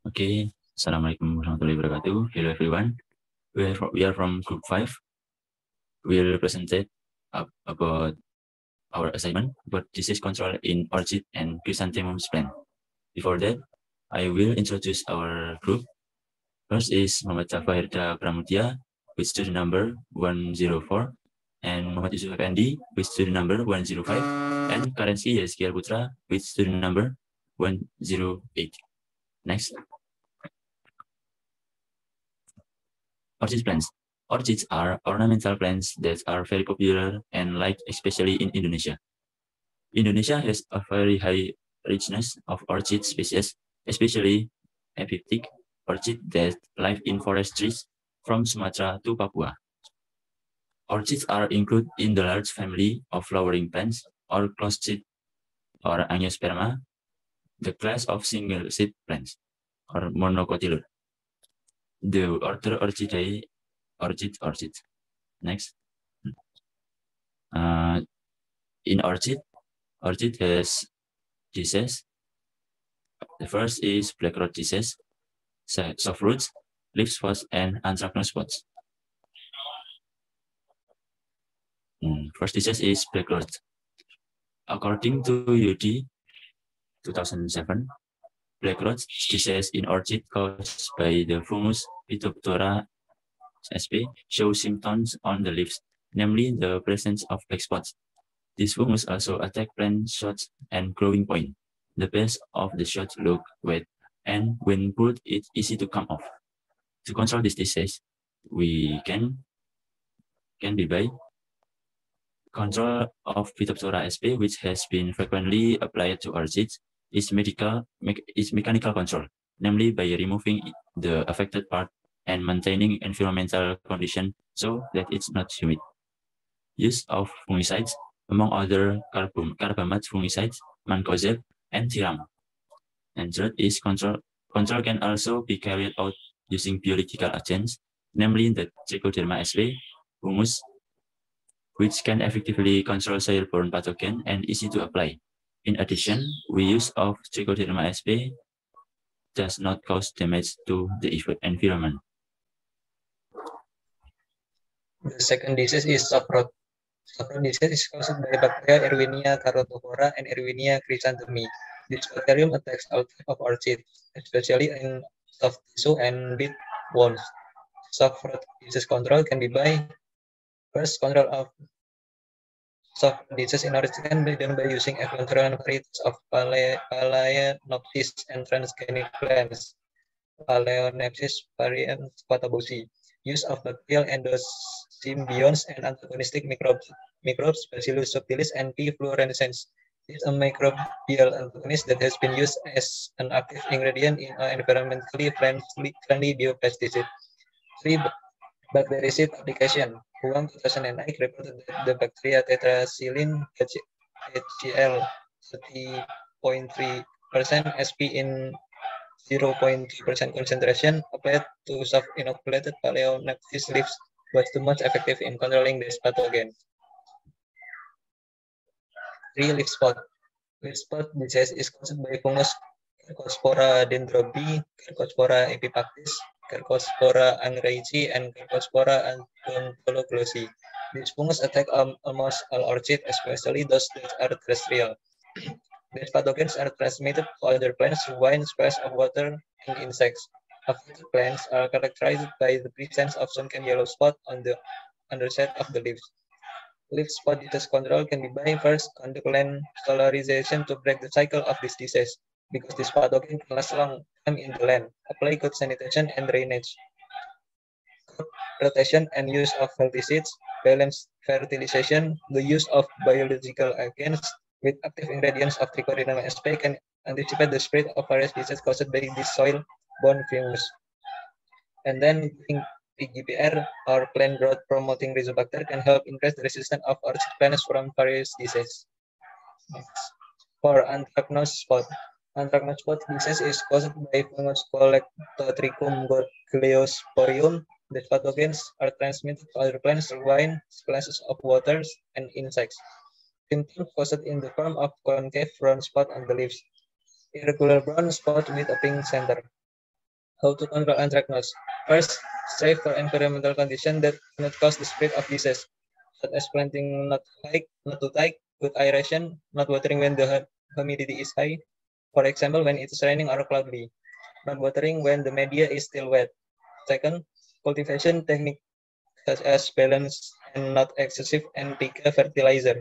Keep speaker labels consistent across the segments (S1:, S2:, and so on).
S1: Okay, Assalamualaikum warahmatullahi wabarakatuh. Hello everyone. We are from Group 5. We will present about our assignment about disease control in orchid and chrysanthemums plant. Before that, I will introduce our group. First is Muhammad Tafahirda Pramudia with student number 104 and Muhammad Yusuf Effendi with student number 105 and Karenski Yazkiel Putra with student number 108. Next. Orchid plants. Orchids are ornamental plants that are very popular and liked especially in Indonesia. Indonesia has a very high richness of orchid species, especially epiphytic orchid that live in forest trees from Sumatra to Papua. Orchids are included in the large family of flowering plants or closed-seed or Angiosperma, the class of single-seed plants or monocotyledon. The order Orchidae, orchid. Next. In orchid has disease. The first is black rot disease, soft roots, leaf spots, and anthracnose spots. First disease is black rot. According to UD 2007, black rot disease in orchid caused by the fungus Phytophthora sp shows symptoms on the leaves, namely the presence of black spots. This fungus also attacks plant shoots and growing point. The base of the shoot look wet, and when pulled, it's easy to come off. To control this disease, we can be by control of Phytophthora sp, which has been frequently applied to orchids, is mechanical control, namely by removing the affected part and maintaining environmental condition so that it's not humid. Use of fungicides, among other carbamate fungicides, mancozeb, and thiram. And third is control. Control can also be carried out using biological agents, namely the Trichoderma sp, humus, which can effectively control soil-borne pathogen and easy to apply. In addition, use of Trichoderma sp does not cause damage to the environment.
S2: The second disease is soft rot. Soft rot disease is caused by bacteria Erwinia carotophora and Erwinia chrysanthemi. This bacterium attacks all types of orchids, especially in soft tissue and bit wounds. Soft rot disease control can be by first control of soft disease in orchid can be done by using equantron varieties of Phalaenopsis and transgenic plants. Phalaenopsis variant Squatabosi. Use of bacterial endosymbionts and antagonistic microbes Bacillus subtilis and P. fluorescens is a microbial antagonist that has been used as an active ingredient in an environmentally friendly biopesticide. 3. Bactericide application. Huang 2008 reported that the bacteria tetracycline HCl 30.3% SP in 0.2% concentration applied to soft inoculated Phalaenopsis leaves was the most effective in controlling this pathogen. 3. Leaf spot. Leaf spot disease is caused by fungus Cercospora dendrobi, Cercospora epipactis, Cercospora angraeci, and Cercospora odontoglossy. These fungus attack almost all orchids, especially those that are terrestrial. These pathogens are transmitted to other plants through wine, splash of water, and insects. Affected plants are characterized by the presence of sunken yellow spot on the underside of the leaves. Leaf spot disease control can be by first conduct land solarization to break the cycle of this disease, because this pathogen can last long time in the land. Apply good sanitation and drainage. Crop rotation and use of healthy seeds, balanced fertilization, the use of biological agents with active ingredients of Trichoderma sp can anticipate the spread of various diseases caused by this soil-borne fungus. And then PGPR or plant growth promoting Rhizobacter can help increase the resistance of orchid plants from various diseases. For anthracnose spot. Anthracnose spot disease is caused by fungus Colectotrichum gorgiosporium. These pathogens are transmitted to other plants through wine, splashes of water, and insects. Symptoms caused in the form of concave brown spot on the leaves. irregular brown spot with a pink center. How to control anthracnose? First, strive for environmental conditions that do not cause the spread of disease, such as planting not too tight, good aeration, not watering when the humidity is high. For example, when it is raining or cloudy, not watering when the media is still wet. Second, cultivation technique such as balance and not excessive NPK fertilizer.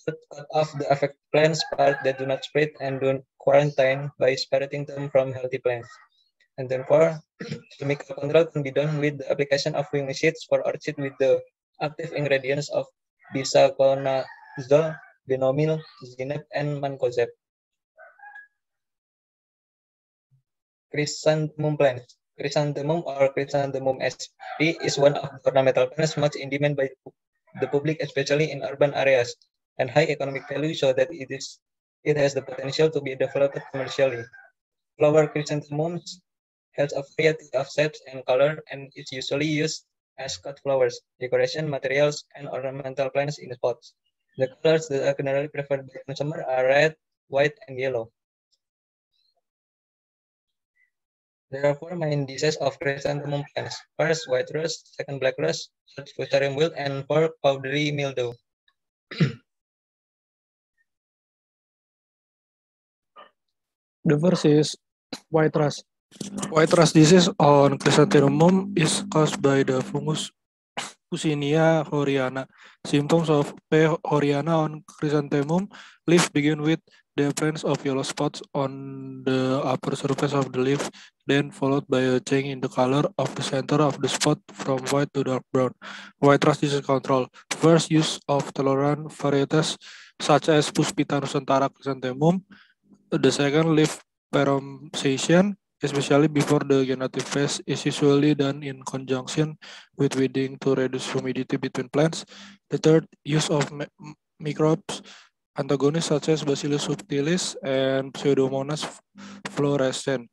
S2: Third, cut off the affected plants part that do not spread and do quarantine by separating them from healthy plants. And then four, chemical control can be done with the application of fungicides for orchid with the active ingredients of bisaconazole, benomil, zineb, and mancozeb. Chrysanthemum plants. Chrysanthemum or Chrysanthemum sp is one of the ornamental plants much in demand by the public, especially in urban areas, and high economic value so that it has the potential to be developed commercially. Flower chrysanthemums has a variety of shapes and color and is usually used as cut flowers, decoration materials, and ornamental plants in pots. The colors that are generally preferred by consumers are red, white, and yellow. There are four main diseases of chrysanthemum plants. First, white rust, second, black rust, third, fusarium wilt, and fourth, powdery mildew.
S3: The first is white rust. White rust disease on chrysanthemum is caused by the fungus Puccinia horiana. Symptoms of P. horiana on chrysanthemum leaf begin with the appearance of yellow spots on the upper surface of the leaf, then followed by a change in the color of the center of the spot from white to dark brown. White rust disease control. First, use of tolerant varieties such as Puspita nusantara chrysanthemum. The second, leaf peromsation, especially before the generative phase, is usually done in conjunction with weeding to reduce humidity between plants. The third, use of microbes antagonists such as Bacillus subtilis and Pseudomonas fluorescens.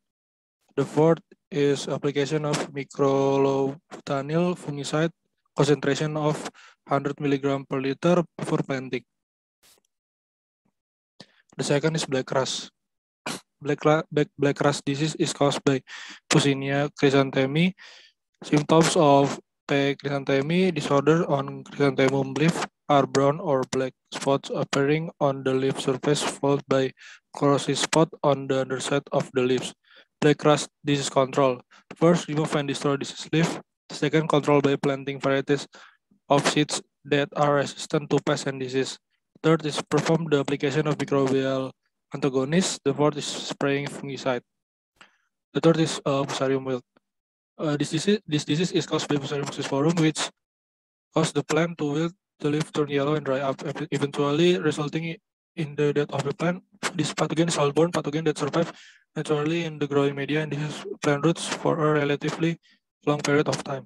S3: The fourth is application of microloptanil fungicide, concentration of 100 mg per liter before planting. The second is black rust. Black rust disease is caused by Puccinia chrysanthemi. Symptoms of P. chrysanthemi disorder on chrysanthemum leaf are brown or black spots appearing on the leaf surface, followed by corrosive spot on the underside of the leaves. Black rust disease control. First, remove and destroy diseased leaf. Second, control by planting varieties of seeds that are resistant to pests and disease. Third is perform the application of microbial antagonists. The fourth is spraying fungicide. The third is Fusarium wilt. This disease is caused by Fusarium falciparum, which cause the plant to wilt, the leaf turn yellow and dry up, eventually resulting in the death of the plant. This pathogen is all-borne pathogen that survive naturally in the growing media and disease plant roots for a relatively long period of time.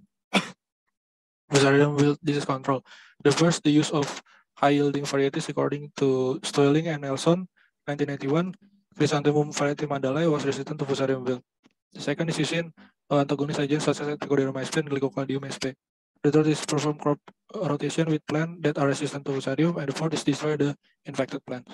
S3: Fusarium wilt disease control. The first, the use of high-yielding varieties according to Stoelling and Nelson, 1991. Chrysanthemum variety Mandalay was resistant to Fusarium wilt. The second is using antagonist agents such as trichodermazepine and glycocalcium sp. The third is perform crop rotation with plants that are resistant to Fusarium, and the fourth is destroy the infected plants.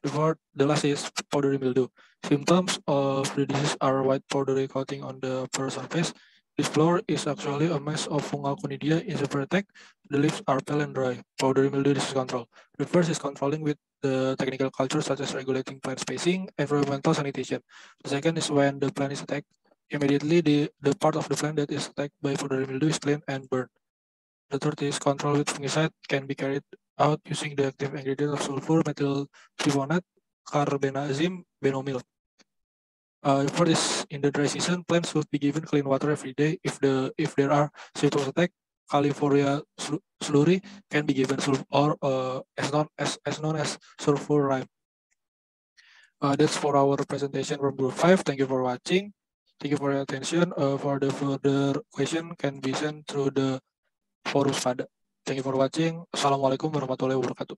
S3: The last is powdery mildew. Symptoms of the disease are white powdery coating on the upper surface. This flower is actually a mass of fungal conidia in the vertex. The leaves are pale and dry. Powdery mildew disease control. The first is controlling with the technical culture such as regulating plant spacing, environmental sanitation. The second is when the plant is attacked, immediately the part of the plant that is attacked by powdery mildew is cleaned and burned. The third is control with fungicide can be carried out using the active ingredient of sulfur methylfivonate, carbendazim, benomil. For this, in the dry season, plants should be given clean water every day. If there are symptoms attack, California slurry can be given, or as known as sulfurime. That's for our presentation from Group 5. Thank you for watching. Thank you for your attention. For the further question can be sent through the forum pada. Thank you for watching. Assalamualaikum warahmatullahi wabarakatuh.